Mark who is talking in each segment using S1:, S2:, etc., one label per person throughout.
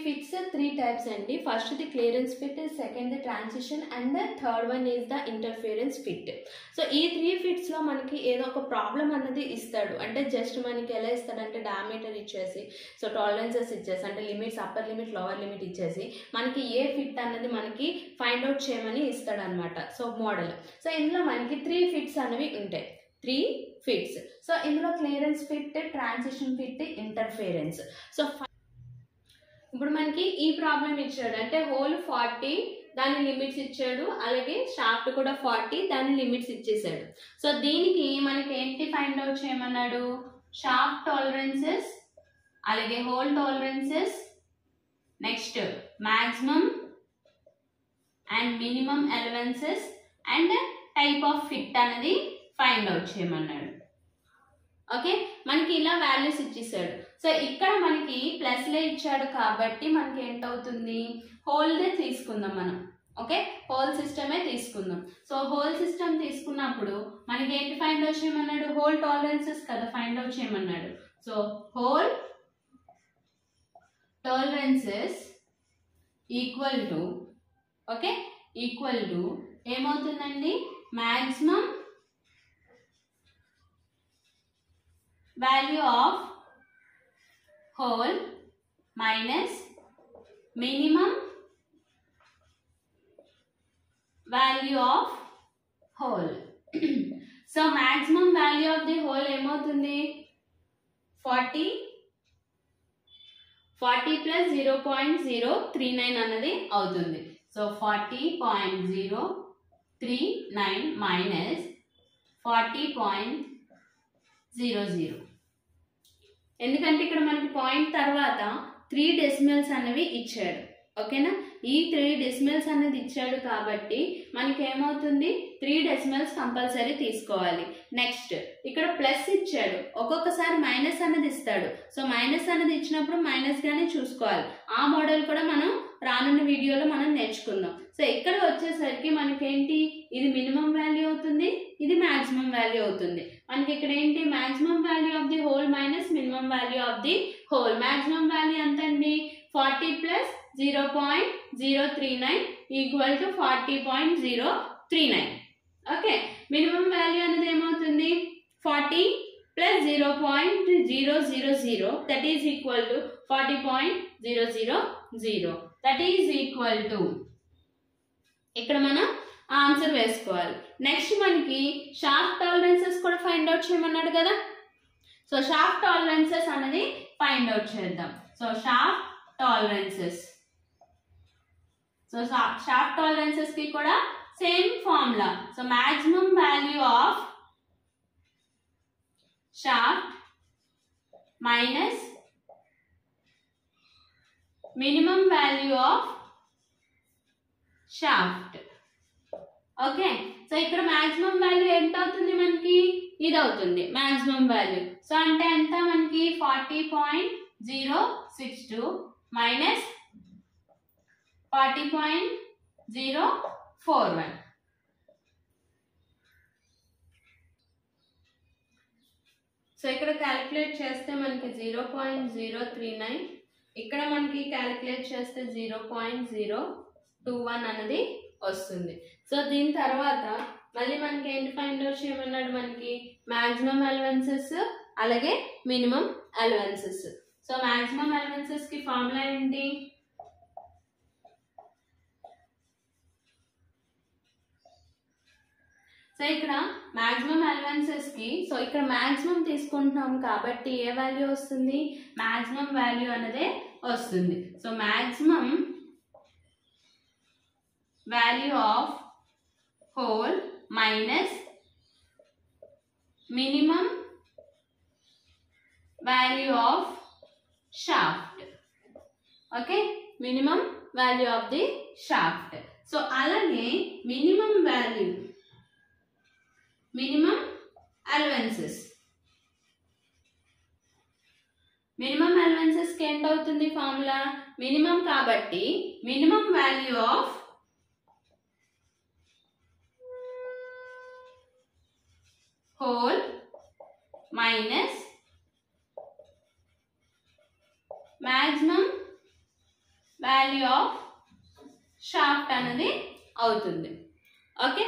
S1: fits, three types అండి. First the clearance fit, second the transition and the third one is the interference fit. So ఈ 3 fits లో మనకి ఏదో ఒక problem అన్నది ఇస్తాడు. అంటే జస్ట్ మనకి ఎలా ఇస్తాడంటే డయామీటర్ ఇచ్చేసి, సో టాలరెన్సెస్ ఇచ్చేసి, అంటే limits upper limit lower limit ఇచ్చేసి మనకి ఏ ఫిట్ అన్నది మనకి ఫైండ్ అవుట్ చేయమని ఇస్తాడు అనమాట. So model. సో ఇందులో మనకి 3 ఫిట్స్ అనేవి ఉంటాయి. 3 ఫిట్స్. సో ఇందులో clearance fit, transition fit, interference. So ఇప్పుడు మనకి ఈ ప్రాబ్లం ఇచ్చాడు. అంటే హోల్ 40 దాని లిమిట్స్ ఇచ్చాడు, అలాగే షాఫ్ట్ కూడా 40 దాని లిమిట్స్ ఇచ్చేసాడు. సో దీనికి మనకి ఏంటి ఫైండ్ అవుట్ చేయమన్నాడు? షాఫ్ట్ టాలరెన్సెస్, అలాగే whole tolerances, next maximum and minimum allowances and type of fit అనేది ఫైండ్ అవుట్ చేయమన్నాడు. ఓకే, మనకి ఇలా వాల్యూస్ ఇచ్చేసాడు. సో ఇక్కడ మనకి ప్లస్లే ఇచ్చాడు కాబట్టి మనకి ఏంటవుతుంది? హోల్దే తీసుకుందాం మనం. ఓకే, హోల్ సిస్టమే తీసుకుందాం. సో హోల్ సిస్టమ్ తీసుకున్నప్పుడు మనకి ఏంటి ఫైండ్ అవుట్ చేయమన్నాడు? హోల్ టాలరెన్సెస్ కదా ఫైండ్ అవుట్ చేయమన్నాడు. So hole tolerances equal to, okay, equal to ఏమవుతుందండి? Maximum value of whole minus minimum value of whole. So maximum value of the whole ఏమవుతుంది? 40 plus 0.039 అన్నది అవుతుంది. So 40.039 minus 40.00. ఎందుకంటే ఇక్కడ మనకి పాయింట్ తర్వాత 3 డెసిమల్స్ అనేవి ఇచ్చాడు. ఓకేనా, ఈ 3 డెసిమల్స్ అనేది ఇచ్చాడు కాబట్టి మనకి ఏమవుతుంది? 3 డెసిమల్స్ కంపల్సరీ తీసుకోవాలి. నెక్స్ట్ ఇక్కడ ప్లస్ ఇచ్చాడు, ఒక్కొక్కసారి మైనస్ అనేది ఇస్తాడు. సో మైనస్ అనేది ఇచ్చినప్పుడు మైనస్ గానే చూసుకోవాలి. ఆ మోడల్ కూడా మనం రానున్న వీడియోలో మనం నేర్చుకుందాం. సో ఇక్కడ వచ్చేసరికి మనకేంటి? ఇది మినిమం వాల్యూ అవుతుంది, ఇది మాక్సిమం వాల్యూ అవుతుంది. మనకి ఇక్కడ ఏంటి? Maximum value of the whole minus minimum value of the whole. Maximum value ఎంత అండి? 40 plus 0.039 equal to 40.039. Okay, minimum value అనేది ఏమవుతుంది? 40 plus 0.000 that is equal to 40.000. That is equal to, ఇక్కడ మనం ఆన్సర్ వేసుకోవాలి. నెక్స్ట్ మనకి షాఫ్ట్ టాలరెన్సెస్ కూడా find out చేయమన్నాడు కదా. సో షాఫ్ట్ టాలరెన్సెస్ అనేది ఫైండ్ అవుట్ చేద్దాం. So shaft tolerances, so shaft tolerances కి కూడా same formula. So maximum value of shaft minus minimum value of shaft. Okay, so ఇక్కడ మాక్సిమం వాల్యూ ఎంత అవుతుంది మనకి? ఇది అవుతుంది మాక్సిమం వాల్యూ. సో అంటే ఎంత మనకి? 40.062 మైనస్ 40.041. సో ఇక్కడ క్యాలిక్యులేట్ చేస్తే మనకి 0.039, ఇక్కడ మనకి క్యాలిక్యులేట్ చేస్తే 0.021 అనేది వస్తుంది. సో దీని తర్వాత మళ్ళీ మనకి ఏంటి ఫైండ్ అవుట్ చేయమన్నాడు? మనకి మాక్సిమం అలవెన్సెస్ అలాగే minimum allowances. So maximum allowances కి ఫార్ములా ఏంటి? సో ఇక్కడ మాక్సిమం అలవెన్సెస్ కి, సో ఇక్కడ మాక్సిమం తీసుకుంటున్నాం కాబట్టి ఏ వాల్యూ వస్తుంది? మాక్సిమం వాల్యూ అనేదే వస్తుంది. So maximum value of hole minus minimum value of shaft. Okay, minimum value of the shaft. So అలాగే minimum value, minimum allowances, minimum allowances కి ఎంత అవుతుంది ఫార్ములా? మినిమం కాబట్టి minimum value of hole minus maximum value of shaft అనేది అవుతుంది. Okay,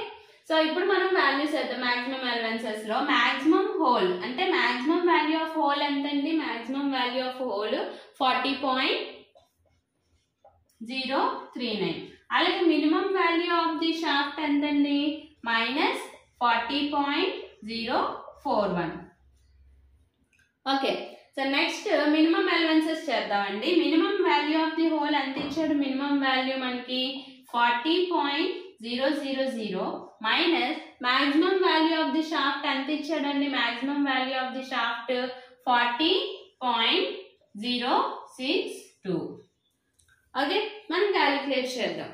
S1: so ఇప్పుడు మనం values వేద్దాం. మాక్సిమం అలవెన్సెస్ లో మాక్సిమం హోల్ అంటే మాక్సిమం వాల్యూ ఆఫ్ హోల్ ఎంతండి? Maximum value of hole 40.039. అలాగే minimum value of the shaft ఎంతండి? -40.041. Okay, so next minimum allowances చేద్దామండి. Minimum value of the hole ఎంత ఇచ్చాడు? మినిమం వాల్యూ మనకి 40.000 minus maximum value of the shaft ఎంత ఇచ్చాడండి? Maximum value of the shaft 40.062. Okay, మనం calculate చేద్దాం.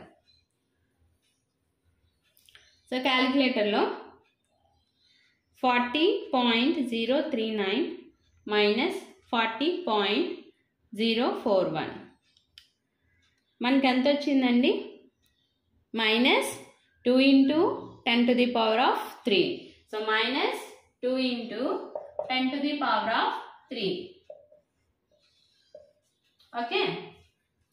S1: సో క్యాలిక్యులేటర్లో 40.039 మైనస్ 40.041 మనకి ఎంత వచ్చిందండి? -2 into 10 to the power of 3. So -2 into 10 to the power of 3. Okay,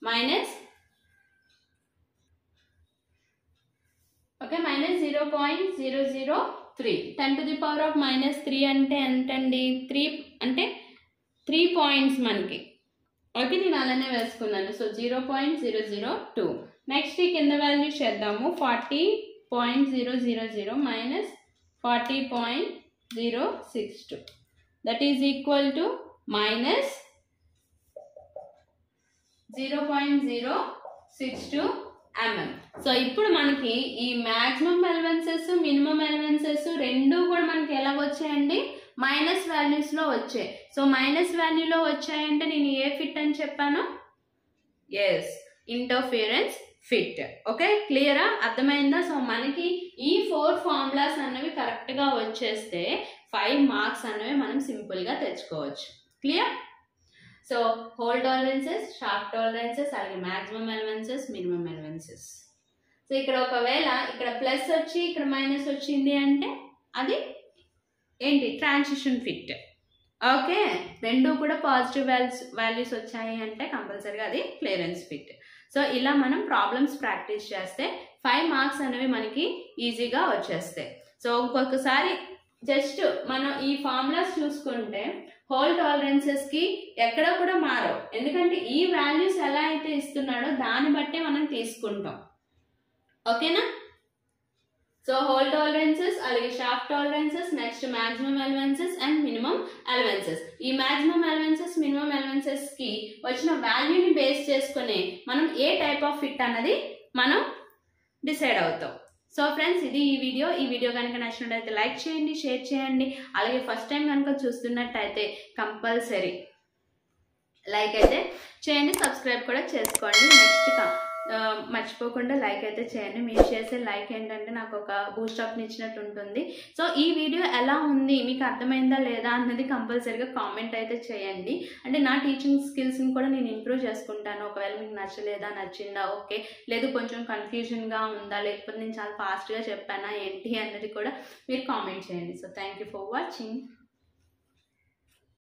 S1: -0.003. 10 to the power of -3 అంటే ఎంతండి? 3 అంటే 3 పాయింట్స్ మనకి. ఓకే, నేను అలానే వేసుకున్నాను. సో 0.002. నెక్స్ట్ ఈ కింద వాల్యూ చేద్దాము. 40.000 minus 40.062 that is equal to -0.062 mm. So ఇప్పుడు మనకి ఈ మాక్సిమం అలవెన్సెస్ మినిమం అలవెన్సెస్ రెండు కూడా మనకి ఎలా వచ్చాయండి? మైనస్ వాల్యూస్లో వచ్చాయి. సో మైనస్ వాల్యూలో వచ్చాయంటే నేను ఏ ఫిట్ అని చెప్పాను? Yes, interference fit. ఓకే, క్లియరా? అర్థమైందా? సో మనకి ఈ 4 ఫార్ములాస్ అన్నవి కరెక్ట్గా వచ్చేస్తే 5 మార్క్స్ అన్నవి మనం సింపుల్గా తెచ్చుకోవచ్చు. Clear? So hole tolerances, shaft tolerances, అలాగే maximum allowances, minimum allowances. So ఇక్కడ ఒకవేళ ఇక్కడ ప్లస్ వచ్చి ఇక్కడ మైనస్ వచ్చింది అంటే అది ఏంటి? Transition fit. ఓకే, రెండు కూడా పాజిటివ్ వాల్యూస్ వచ్చాయి అంటే కంపల్సరీగా అది క్లియరెన్స్ ఫిట్. సో ఇలా మనం ప్రాబ్లమ్స్ ప్రాక్టీస్ చేస్తే 5 మార్క్స్ అనేవి మనకి ఈజీగా వచ్చేస్తాయి. సో ఇంకొకసారి జస్ట్ మనం ఈ ఫార్ములాస్ చూసుకుంటే హోల్ టాలరెన్సెస్కి ఎక్కడ కూడా మారవు, ఎందుకంటే ఈ వాల్యూస్ ఎలా అయితే ఇస్తున్నాడో దాన్ని బట్టే మనం తీసుకుంటాం. ఓకేనా? సో హోల్ టాలరెన్సెస్, అలాగే shaft tolerances, next maximum allowances and minimum allowances. ఈ మాక్సిమం అలవెన్సెస్, మినిమం అలవెన్సెస్ కి వచ్చిన వాల్యూని బేస్ చేసుకుని మనం ఏ టైప్ ఆఫ్ ఫిట్ అన్నది మనం డిసైడ్ అవుతాం. సో ఫ్రెండ్స్, ఇది ఈ వీడియో కనుక నచ్చినట్లయితే లైక్ చేయండి, షేర్ చేయండి. అలాగే ఫస్ట్ టైం కనుక చూస్తున్నట్టయితే కంపల్సరీ లైక్ అయితే చేయండి, సబ్స్క్రైబ్ కూడా చేసుకోండి. నెక్స్ట్ మర్చిపోకుండా లైక్ అయితే చేయండి. మీరు చేసే లైక్ ఏంటంటే నాకు ఒక బూస్ట్ అప్ని ఇచ్చినట్టు ఉంటుంది. సో ఈ వీడియో ఎలా ఉంది, మీకు అర్థమైందా లేదా అన్నది కంపల్సరీగా కామెంట్ అయితే చేయండి. అంటే నా టీచింగ్ స్కిల్స్ని కూడా నేను ఇంప్రూవ్ చేసుకుంటాను. ఒకవేళ మీకు నచ్చలేదా, నచ్చిందా, ఓకే, లేదు కొంచెం కన్ఫ్యూజన్గా ఉందా, లేకపోతే నేను చాలా ఫాస్ట్గా చెప్పానా ఏంటి అన్నది కూడా మీరు కామెంట్ చేయండి. So thank you for watching.